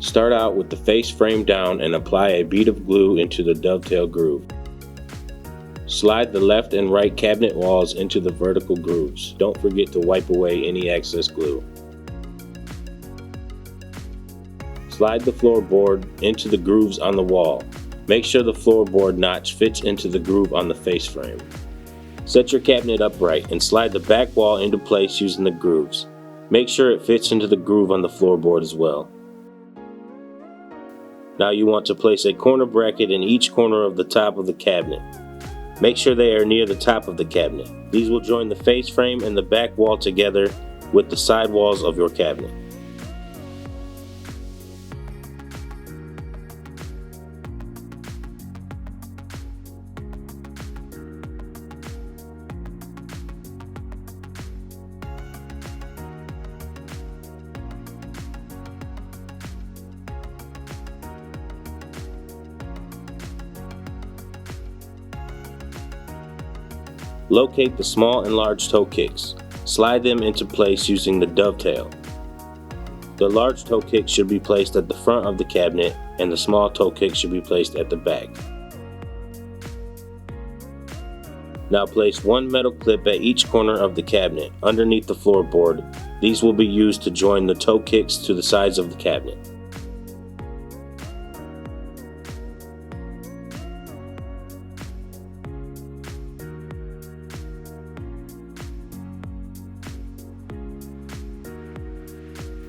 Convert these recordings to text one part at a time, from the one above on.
Start out with the face frame down and apply a bead of glue into the dovetail groove. Slide the left and right cabinet walls into the vertical grooves. Don't forget to wipe away any excess glue. Slide the floorboard into the grooves on the wall. Make sure the floorboard notch fits into the groove on the face frame. Set your cabinet upright and slide the back wall into place using the grooves. Make sure it fits into the groove on the floorboard as well. Now you want to place a corner bracket in each corner of the top of the cabinet. Make sure they are near the top of the cabinet. These will join the face frame and the back wall together with the side walls of your cabinet. Locate the small and large toe kicks. Slide them into place using the dovetail. The large toe kick should be placed at the front of the cabinet and the small toe kick should be placed at the back. Now place one metal clip at each corner of the cabinet underneath the floorboard. These will be used to join the toe kicks to the sides of the cabinet.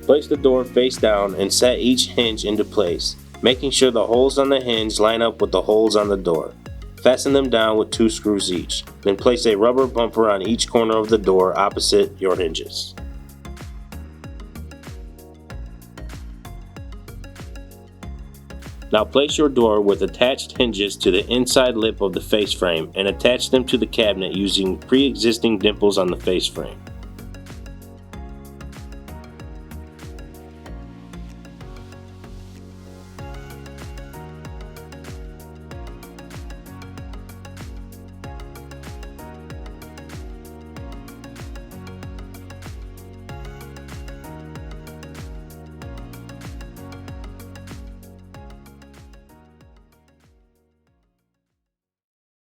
Place the door face down and set each hinge into place, making sure the holes on the hinge line up with the holes on the door. Fasten them down with 2 screws each. Then place a rubber bumper on each corner of the door opposite your hinges. Now place your door with attached hinges to the inside lip of the face frame and attach them to the cabinet using pre-existing dimples on the face frame.